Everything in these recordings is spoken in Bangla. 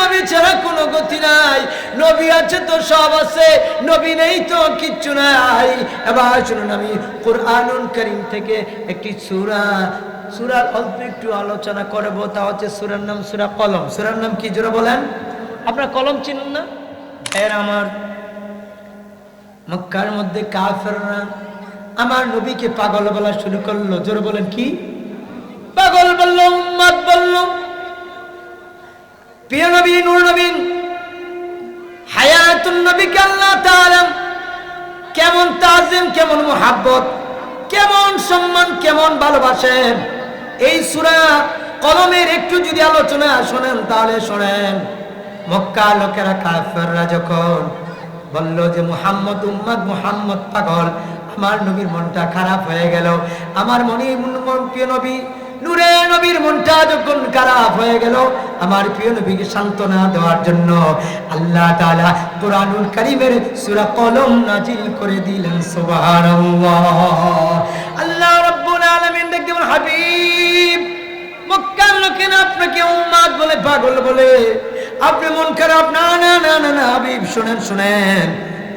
নবী ছাড়া কোনো গতি নাই, নবী আছে তো সব আছে, নবী নেই তো কিচ্ছু নাই। এবার শুনুন, আমি কুরআনুল কারীম থেকে একটি সূরার অল্প একটু আলোচনা করব। তা হচ্ছে সূরার নাম সূরা কলম। সূরার নাম কি জোরে বলেন? আপনারা কলম চিনেন না? এর আমার মক্কার মধ্যে কাফেররা আমার নবীকে পাগল বলা শুরু করলো। জোরে বলেন কি? পাগল বলল, উম্মত বলল। প্রিয় নবী, নূর নবী, হায়াতুন নবীকে আল্লাহ তাআলা কেমন তাজিম, কেমন মুহাব্বত, কেমন সম্মান, কেমন ভালোবাসেন। এই সূরা কলমের একটু যদি আলোচনা শোনেন তাহলে শোনেন। মক্কা লোকেরা কাফেররা যখন বলল যে মুহাম্মদ উম্মত, মুহাম্মদ পাগল, আমার নবীর মনটা খারাপ হয়ে গেল। আমার প্রিয় নবী নূরে নবীর মনটা যখন খারাপ হয়ে গেল, আমার প্রিয় নবীকে সান্ত্বনা দেওয়ার জন্য আল্লাহ তাআলা কুরআনুল কারীমের সূরা কলম নাজিল করে দিলেন। সুবহানাল্লাহ। আল্লাহ রাব্বুল আলামিন দেখবেন, হাবিব, মক্কার লোকেরা আপনাকে উম্মত বলে, পাগল বলে, আপনি মন খারাপ। না না না না না হাবিব, শুনেন শুনেন,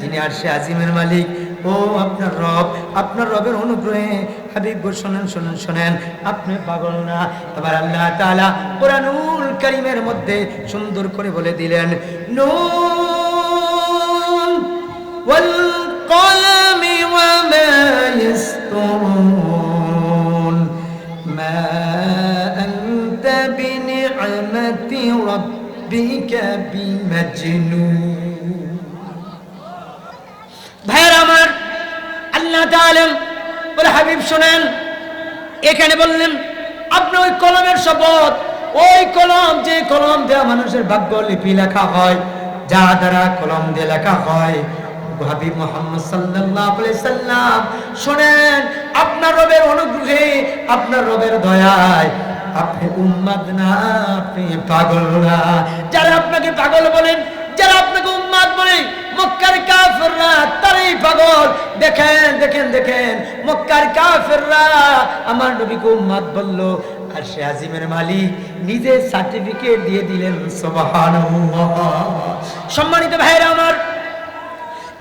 যিনি আরশে আজিমের মালিক, ও আপনার রব, আপনার রবের অনুগ্রহে হাবিব শুনেন শুনেন শুনেন, আপনি পাগল না। এবার আল্লাহ তাআলা কুরআনুল কারীমের মধ্যে সুন্দর করে বলে দিলেন, নুন ওয়াল কলমি ওয়া মা ইয়াসতুরুন মা আনতা বিনি'মাতি রাব্বিকা বিমাজনুন। ভাইরা আমার, আল্লাহ তাআলা বলে, হাবিব শুনেন, এখানে বললেন আপনি ওই কলমের শপথ, ওই কলম, যে কলম দেয়া মানুষের ভাগ্য লিপি লেখা হয়, যা দ্বারা কলম দিয়ে লেখা হয়, হাবিব মুহাম্মদ সাল্লাল্লাহু আলাইহি সাল্লাম শুনেন, আপনার রবের অনুগ্রহে, আপনার রবের দয়ায় আপনি উম্মত না, আপনি পাগল না। যারা আপনাকে পাগল বলেন, যারা আপনাকে উম্মত বলে, মক্কার কাফেররা তারাই পাগল। দেখেন দেখেন দেখেন, মক্কার কাফেররা আমার নবীকে উম্মত বলল, আর সে আজিমের মালিক নিজে সার্টিফিকেট দিয়ে দিলেন। সুবহানাল্লাহ। সম্মানিত ভাইরা আমার,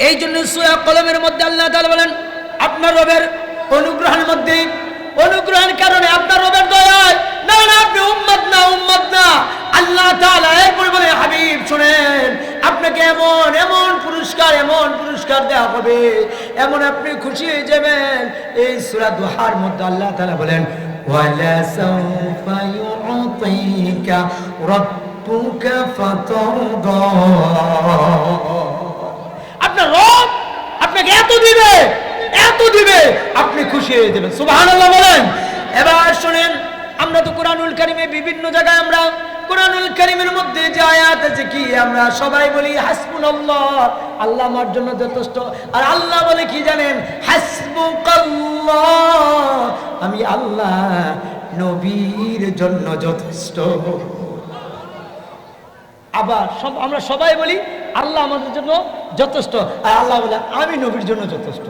এই জন্য সূরা কলমের মধ্যে আল্লাহ তাআলা বলেন, আপনার রবের অনুগ্রহের মধ্যে, অনুগ্রহের কারণে, আপনার রবের দয়ায়, না না আপনি উম্মত না, উম্মত না। আল্লাহ তাআলা এরপর বলে, হাবিব শুনেন, আপনাকে এমন এমন পুরস্কার, এমন পুরস্কার দেওয়া হবে, এমন আপনি খুশি হয়ে যাবেন। এই সূরা দুহার মধ্যে আল্লাহ তাআলা বলেন, ওয়ালা সাওফা ইউতিকা রাব্বুকা ফাতারদা। আপনার রব আপনাকে এত দিবে, এত দিবে, আপনি খুশি হয়ে যাবেন। সুবহানাল্লাহ বলেন। এবার শুনেন, আমরা তো কুরআনুল কারীমে বিভিন্ন জায়গায়, আমরা কুরআনুল কারীমের মধ্যে যে আয়াত আছে, কি আমরা সবাই বলি হাসবুনাল্লাহ, আল্লাহ আমার জন্য যথেষ্ট। আর আল্লাহ বলে কি জানেন? হাসবুকাল্লাহ, আমি আল্লাহ নবীর জন্য যথেষ্ট। আবার আমরা সবাই বলি আল্লাহ আমাদের জন্য যথেষ্ট, আর আল্লাহ বলে আমি নবীর জন্য যথেষ্ট।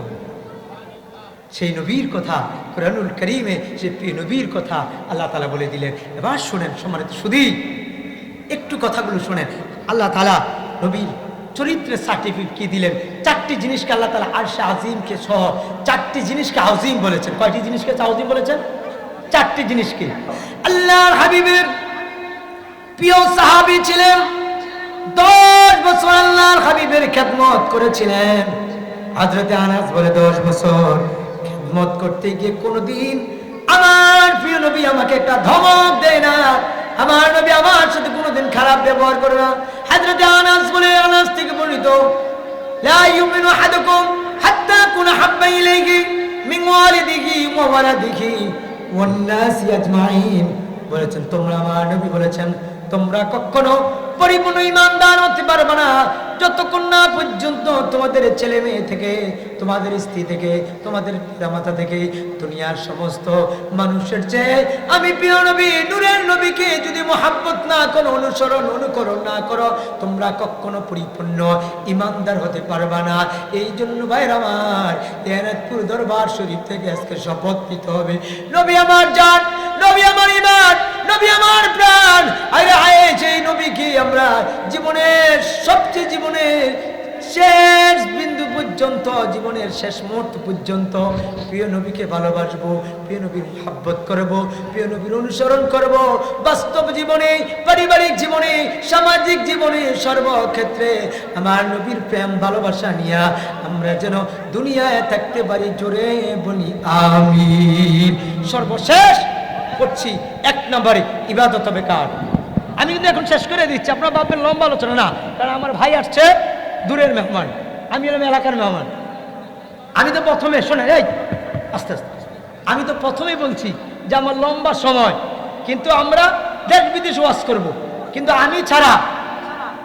সেই নবীর কথা কুরআনুল কারীমে, সেই প্রিয় নবীর কথা আল্লাহ তাআলা বলে দিলেন। এবার শুনেন সম্মানিত সুধী, একটু কথাগুলো শুনেন। আল্লাহ তাআলা নবীর চরিত্রের সার্টিফিকেট কি দিলেন? চারটি জিনিসকে আল্লাহ তাআলা আরশে আজিমকে সহ চারটি জিনিসকে আযীম বলেছেন। কয়টি জিনিসকে আযীম বলেছেন? চারটি জিনিসকে। আল্লাহর হাবিবের প্রিয় সাহাবী ছিলেন, 10 বছর আল্লাহর হাবিবের খেদমত করেছিলেন। হযরতে আনাস বলে 10 বছর খেদমত করতে গিয়ে কোনোদিন আমার প্রিয় নবী আমাকে একটা ধমক দেয় না, আমার নবী আমার সাথে কোনোদিন খারাপ ব্যবহার করে না। হযরতে আনাস বলে, আনাস থেকে বর্ণিত, লা ইউমিনু আহাদুকুম হাত্তা কুনা হাব্বা ইলাইহি মিন ওয়ালিদিহি ওয়া ওয়ালাদিহি ওয়ান নাসি আজমাইন। বলেছেন, তোমরা, আমার নবী বলেছেন, তোমরা কখনো পরিপূর্ণ ঈমানদার হতে পারবে না যতক্ষণ না পর্যন্ত তোমাদের ছেলে মেয়ে থেকে, তোমাদের স্ত্রী থেকে, তোমাদের পিতামাতা থেকে, দুনিয়ার সমস্ত মানুষের চেয়ে আমি প্রিয় নবী নূরের নবীকে যদি মুহাব্বত না করো, অনুকরণ না করো, তোমরা কখনো পরিপূর্ণ ঈমানদার হতে পারবে না। এই জন্য ভাইরা আমার, এনায়তপুর দরবার শরীফ থেকে আজকে শপথ নিতে হবে, নবী আমার জান, নবী আমার ঈমান, নবী আমার প্রাণ। আরে হায়, সেই নবীকে আমরা পর্যন্ত, জীবনের শেষ মুহূর্ত পর্যন্ত প্রিয় নবীকে ভালোবাসবো, প্রিয় নবীর মহব্বত করব, প্রিয় নবীর অনুসরণ করব। বাস্তব জীবনে, পারিবারিক জীবনে, সামাজিক জীবনে, সর্বক্ষেত্রে আমার নবীর প্রেম ভালোবাসা নিয়ে আমরা যেন দুনিয়ায় থাকতে পারি। জোরে বলি আমিন। সর্বশেষ করছি 1 নম্বরে ইবাদত হবে কার। আমি কিন্তু এখন শেষ করে দিচ্ছি, আপনার বাপের লম্বা আলোচনা না, কারণ আমার ভাই আসছে দূরের মেহমান, আমি এলাম এলাকার মেহমান। আমি তো প্রথমে শোনেন, এই আস্তে আস্তে, আমি তো প্রথমেই বলছি যে আমার লম্বা সময়, কিন্তু আমরা দেশ বিদেশ ওয়াজ করব, কিন্তু আমি ছাড়া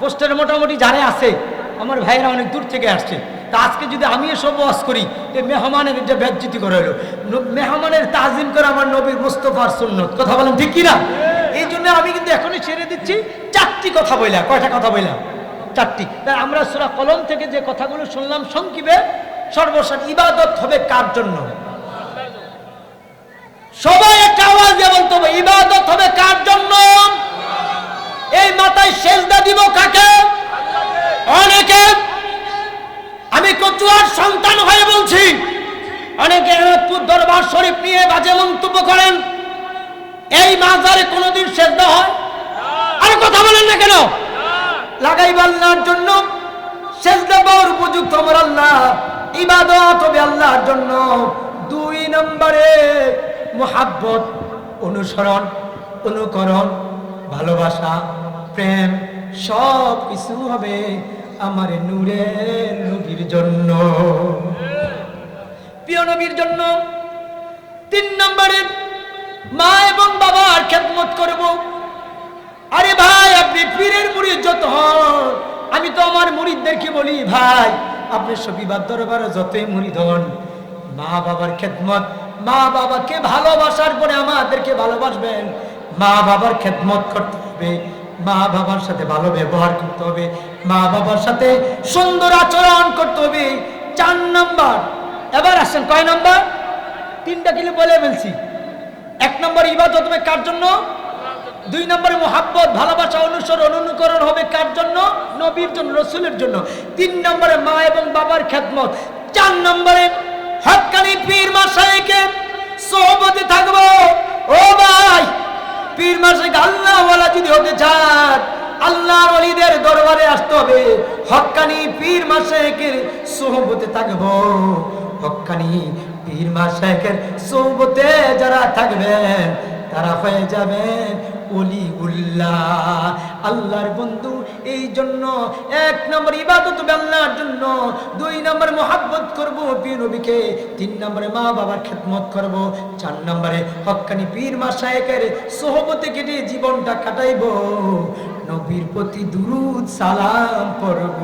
পোস্টের মোটামুটি যারা আছে আমার ভাইয়েরা অনেক দূর থেকে আসছে। তা আজকে যদি আমি এসব ওয়াজ করি, যে মেহমানের যে বেজ্জতি করে হলো, মেহমানের তাজিম করে আমার নবীর মুস্তাফার সুন্নত, কথা বলেন ঠিক কিনা? এই জন্য আমি কিন্তু এখনই ছেড়ে দিচ্ছি 4টি কথা বইলা। কয়টা কথা বইলাম? 4টি। তাই আমরা সূরা কলম থেকে যে কথাগুলো শুনলাম সংক্ষেপে, সর্বশেষ ইবাদত হবে কার জন্য? সবাই একটা আওয়াজ দিয়ে বলতে হবে, ইবাদত হবে কার জন্য? এই মাথায় সেজদা দিব কাকে? অনেকে, আমি কচুয়ার সন্তান হয়ে বলছি, অনেকে এনাদপুর দরবার শরীফ নিয়ে বাজে মন্তব্য করেন। এই মাজারে কোনোদিন সেজদা হয়? আর কথা বলেন না কেন? লাগাইব আল্লাহর জন্য, সেজদা পাওয়ার উপযুক্ত আমার আল্লাহ, ইবাদত হবে আল্লাহর জন্য। 2 নম্বরে মুহাব্বত, অনুসরণ, অনুকরণ, ভালোবাসা, প্রেম, সব কিছু হবে আমার নূরের নবীর জন্য, প্রিয় নবীর জন্য। 3 নম্বরে মা এবং বাবার খেদমত করব। আরে ভাই, আপনি পীরের মুরিদ যত হন, আমি তো আমার মুরিদদেরকে বলি, ভাই আপনি শফিবাদ দরবারে যতই মুরিদ হন, মা বাবার খেদমত, মা বাবাকে ভালোবাসার পরে আমাদেরকে ভালোবাসবেন। মা বাবার খেদমত করতে হবে, মা বাবার সাথে ভালো ব্যবহার করতে হবে, মা বাবার সাথে সুন্দর আচরণ করতে হবে। 4 নম্বর, এবার আসেন কয় নম্বর? 3টা কিলো বলে ফেলছি। 1 নম্বর ইবাদত হবে কার জন্য? 2 নম্বরে মুহাব্বত, ভালোবাসা, অনুসরণ, অনুকরণ হবে কার জন্য? নবীর জন্য, রাসূলের জন্য। 3 নম্বরে মা এবং বাবার খেদমত। 4 নম্বরে হক্কানি পীর মাশায়েখের সোহবতে থাকবো। ও ভাই, পীর মাশায়েখ আল্লাহওয়ালা যদি হতে চান, আল্লাহর ওলিদের দরবারে আসতে হবে, হক্কানি পীর মাশায়েখের সোহবতে থাকবো। হক্কানি পীর মাশায়েখের সোহবতে যারা থাকবেন তারা হয়ে যাবেন ওলিউল্লাহ, আল্লাহর বন্ধু। এই জন্য 1 নম্বর ইবাদত হবে আল্লাহর জন্য, 2 নম্বরে মুহাব্বত করব পীর নবীকে, 3 নম্বরে মা বাবার খেদমত করব, 4 নম্বরে হক্কানি পীর মাশায়েখের সোহবতে কেটে জীবনটা কাটাইব, নবীর প্রতি দুরূদ সালাম পড়ব।